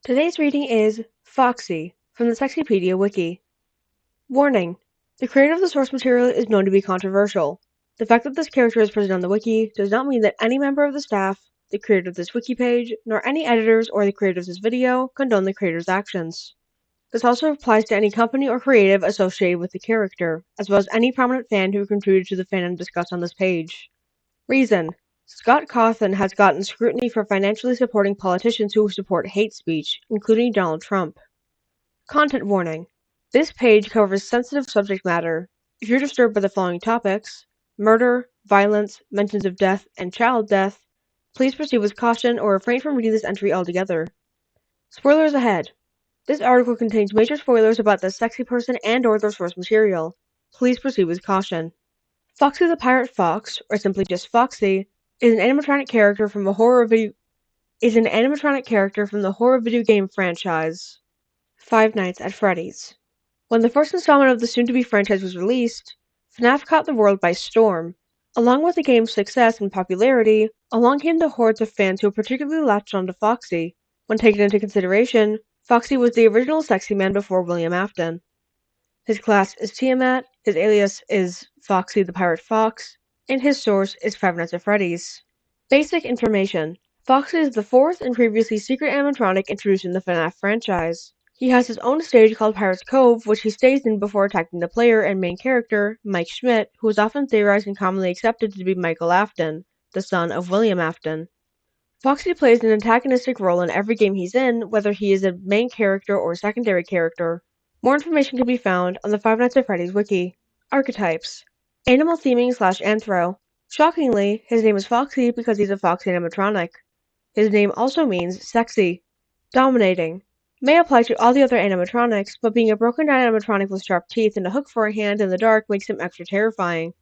Today's reading is Foxy from the Sexypedia Wiki. Warning: the creator of the source material is known to be controversial. The fact that this character is present on the wiki does not mean that any member of the staff, the creator of this wiki page, nor any editors or the creator of this video condone the creator's actions. This also applies to any company or creative associated with the character, as well as any prominent fan who contributed to the fandom discussed on this page. Reason: Scott Cawthon has gotten scrutiny for financially supporting politicians who support hate speech, including Donald Trump. Content warning: this page covers sensitive subject matter. If you're disturbed by the following topics: murder, violence, mentions of death, and child death, please proceed with caution or refrain from reading this entry altogether. Spoilers ahead. This article contains major spoilers about the sexy person and/or their source material. Please proceed with caution. Foxy the Pirate Fox, or simply just Foxy, is an animatronic character from the horror video game franchise Five Nights at Freddy's. When the first installment of the soon-to-be franchise was released, FNAF caught the world by storm. Along with the game's success and popularity, along came the hordes of fans who particularly latched onto Foxy. When taken into consideration, Foxy was the original sexy man before William Afton. His class is Tiamat, his alias is Foxy the Pirate Fox, and his source is Five Nights at Freddy's. Basic information: Foxy is the fourth and previously secret animatronic introduced in the FNAF franchise. He has his own stage called Pirate's Cove, which he stays in before attacking the player and main character, Mike Schmidt, who is often theorized and commonly accepted to be Michael Afton, the son of William Afton. Foxy plays an antagonistic role in every game he's in, whether he is a main character or secondary character. More information can be found on the Five Nights at Freddy's wiki. Archetypes: animal theming / anthro. Shockingly, his name is Foxy because he's a foxy animatronic. His name also means sexy. Dominating: may apply to all the other animatronics, but being a broken down animatronic with sharp teeth and a hook for a hand in the dark makes him extra terrifying.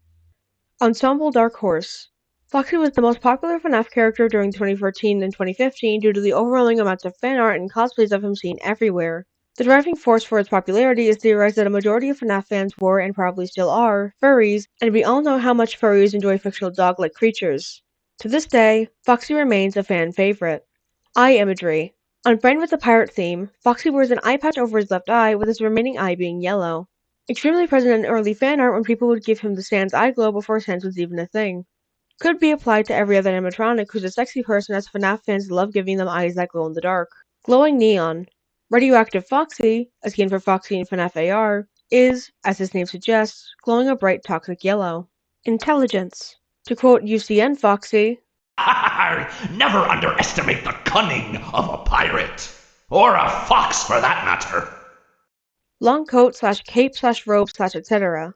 Ensemble Dark Horse: Foxy was the most popular FNAF character during 2014 and 2015 due to the overwhelming amounts of fan art and cosplays of him seen everywhere. The driving force for its popularity is theorized that a majority of FNAF fans were, and probably still are, furries, and we all know how much furries enjoy fictional dog-like creatures. To this day, Foxy remains a fan favorite. Eye imagery: on brand with the pirate theme, Foxy wears an eye patch over his left eye, with his remaining eye being yellow. Extremely present in early fan art when people would give him the Sans eye glow before Sans was even a thing. Could be applied to every other animatronic who's a sexy person, as FNAF fans love giving them eyes that glow in the dark. Glowing neon: Radioactive Foxy, a skin for Foxy in FNAF AR, is, as his name suggests, glowing a bright toxic yellow. Intelligence: to quote UCN Foxy, never underestimate the cunning of a pirate. Or a fox, for that matter. long coat / cape / robe / etc.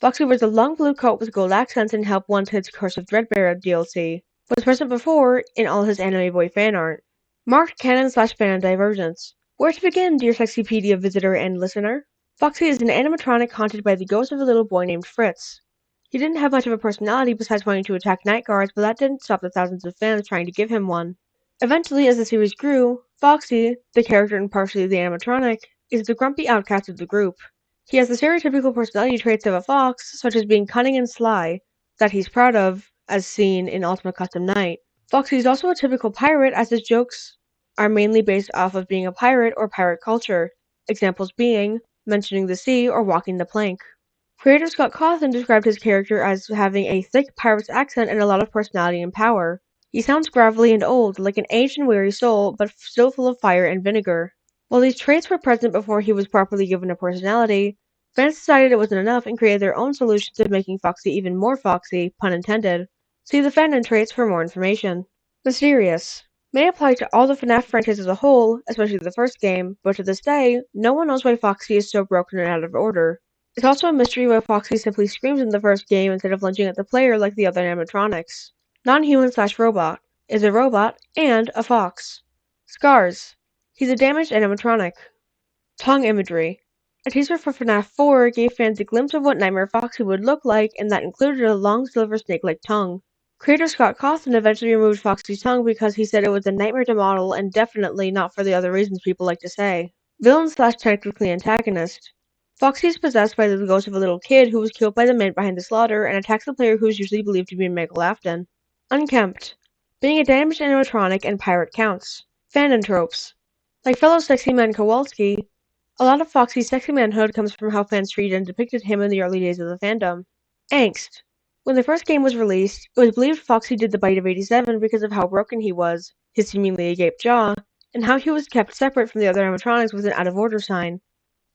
Foxy wears a long blue coat with gold accents and helped once his Curse of Dreadbeard DLC. Was present before in all his anime boy fan art. Marked canon / fan divergence. Where to begin, dear Sexypedia visitor and listener? Foxy is an animatronic haunted by the ghost of a little boy named Fritz. He didn't have much of a personality besides wanting to attack night guards, but that didn't stop the thousands of fans trying to give him one. Eventually, as the series grew, Foxy, the character and partially the animatronic, is the grumpy outcast of the group. He has the stereotypical personality traits of a fox, such as being cunning and sly, that he's proud of, as seen in Ultimate Custom Night. Foxy is also a typical pirate, as his jokes are mainly based off of being a pirate or pirate culture, examples being mentioning the sea or walking the plank. Creator Scott Cawthon described his character as having a thick pirate's accent and a lot of personality and power. He sounds gravelly and old, like an aged and weary soul, but still full of fire and vinegar. While these traits were present before he was properly given a personality, fans decided it wasn't enough and created their own solutions of making Foxy even more foxy, pun intended. See the fandom traits for more information. Mysterious: may apply to all the FNAF franchise as a whole, especially the first game, but to this day, no one knows why Foxy is so broken and out of order. It's also a mystery why Foxy simply screams in the first game instead of lunging at the player like the other animatronics. Non-human / robot: is a robot and a fox. Scars: he's a damaged animatronic. Tongue imagery: a teaser for FNAF 4 gave fans a glimpse of what Nightmare Foxy would look like, and that included a long silver snake-like tongue. Creator Scott Cawthon eventually removed Foxy's tongue because he said it was a nightmare to model and definitely not for the other reasons people like to say. Villain / technically antagonist: Foxy is possessed by the ghost of a little kid who was killed by the man behind the slaughter and attacks the player who is usually believed to be Michael Afton. Unkempt: being a damaged animatronic and pirate counts. Fandom tropes: Like fellow sexy man Kowalski, a lot of Foxy's sexy manhood comes from how fans treated and depicted him in the early days of the fandom. Angst. When the first game was released, it was believed Foxy did the bite of 87 because of how broken he was, his seemingly agape jaw, and how he was kept separate from the other animatronics with an out-of-order sign.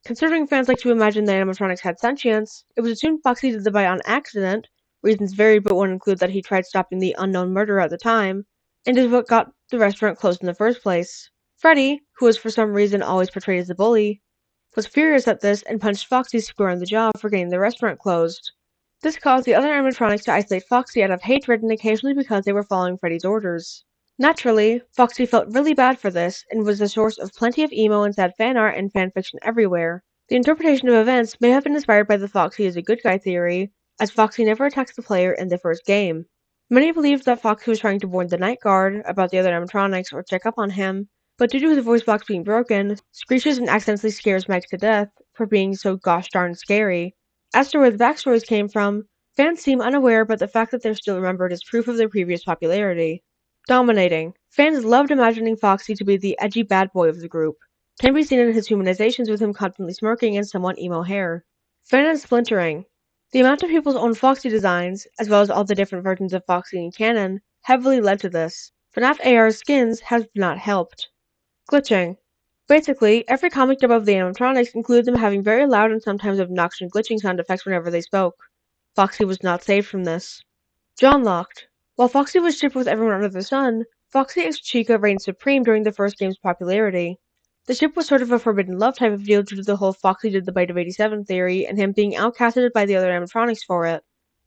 Considering fans like to imagine the animatronics had sentience, it was assumed Foxy did the bite on accident. Reasons vary, but one include that he tried stopping the unknown murderer at the time, and is what got the restaurant closed in the first place. Freddy, who was for some reason always portrayed as the bully, was furious at this and punched Foxy square in the jaw for getting the restaurant closed. This caused the other animatronics to isolate Foxy out of hatred and occasionally because they were following Freddy's orders. Naturally, Foxy felt really bad for this and was the source of plenty of emo and sad fan art and fanfiction everywhere. The interpretation of events may have been inspired by the Foxy is a good guy theory, as Foxy never attacks the player in the first game. Many believed that Foxy was trying to warn the Night Guard about the other animatronics or check up on him, but due to his voice box being broken, screeches and accidentally scares Meg to death for being so gosh darn scary. As to where the backstories came from, fans seem unaware, but the fact that they're still remembered is proof of their previous popularity. Dominating. Fans loved imagining Foxy to be the edgy bad boy of the group. Can be seen in his humanizations with him constantly smirking and somewhat emo hair. Fan and splintering. The amount of people's own Foxy designs, as well as all the different versions of Foxy in canon, heavily led to this. FNAF AR's skins have not helped. Glitching. Basically, every comic dub of the animatronics included them having very loud and sometimes obnoxious glitching sound effects whenever they spoke. Foxy was not saved from this. John locked. While Foxy was shipped with everyone under the sun, Foxy x Chica reigned supreme during the first game's popularity. The ship was sort of a forbidden love type of deal due to the whole Foxy did the bite of 87 theory and him being outcasted by the other animatronics for it.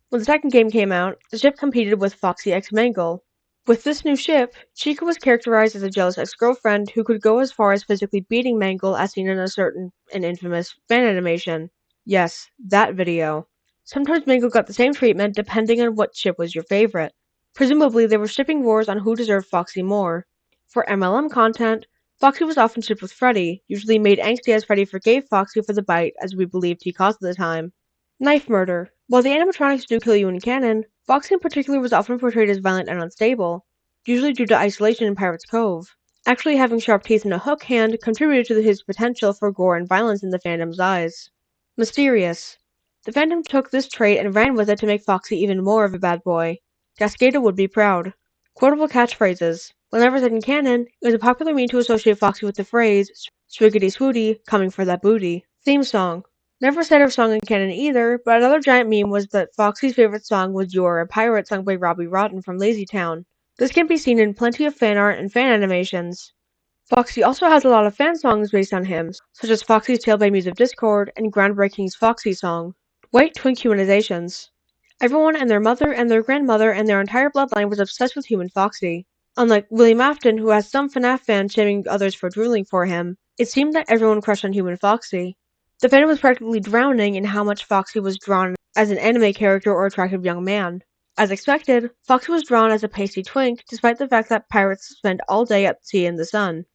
When the second game came out, the ship competed with Foxy x Mangle. With this new ship, Chica was characterized as a jealous ex-girlfriend who could go as far as physically beating Mangle as seen in a certain and infamous fan animation. Yes, that video. Sometimes Mangle got the same treatment depending on what ship was your favorite. Presumably, there were shipping wars on who deserved Foxy more. For MLM content, Foxy was often shipped with Freddy, usually made angsty as Freddy forgave Foxy for the bite as we believed he caused at the time. Knife murder. While the animatronics do kill you in canon, Foxy in particular was often portrayed as violent and unstable, usually due to isolation in Pirate's Cove. Actually having sharp teeth and a hook hand contributed to his potential for gore and violence in the fandom's eyes. Mysterious. The fandom took this trait and ran with it to make Foxy even more of a bad boy. Cascada would be proud. Quotable catchphrases. Whenever said in canon, it was a popular meme to associate Foxy with the phrase, "Swiggity swooty, coming for that booty." Theme song. Never said of song in canon either, but another giant meme was that Foxy's favorite song was You're a Pirate sung by Robbie Rotten from Lazy Town. This can be seen in plenty of fan art and fan animations. Foxy also has a lot of fan songs based on him, such as Foxy's Tale by Muse of Discord and Groundbreaking's Foxy song. White twink humanizations. Everyone and their mother and their grandmother and their entire bloodline was obsessed with human Foxy. Unlike William Afton, who has some FNAF fans shaming others for drooling for him, it seemed that everyone crushed on human Foxy. The fandom was practically drowning in how much Foxy was drawn as an anime character or attractive young man. As expected, Foxy was drawn as a pasty twink, despite the fact that pirates spend all day at sea in the sun.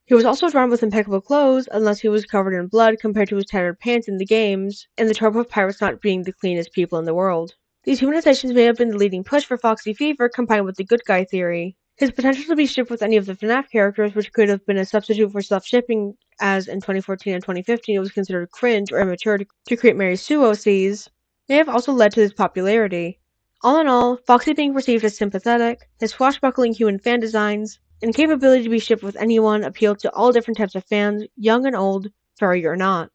He was also drawn with impeccable clothes, unless he was covered in blood compared to his tattered pants in the games, and the trope of pirates not being the cleanest people in the world. These humanizations may have been the leading push for Foxy Fever combined with the good guy theory. His potential to be shipped with any of the FNAF characters, which could have been a substitute for self-shipping, as in 2014 and 2015 it was considered cringe or immature to create Mary Sue OCs, may have also led to his popularity. All in all, Foxy being perceived as sympathetic, his swashbuckling human fan designs, and capability to be shipped with anyone appealed to all different types of fans, young and old, furry or not.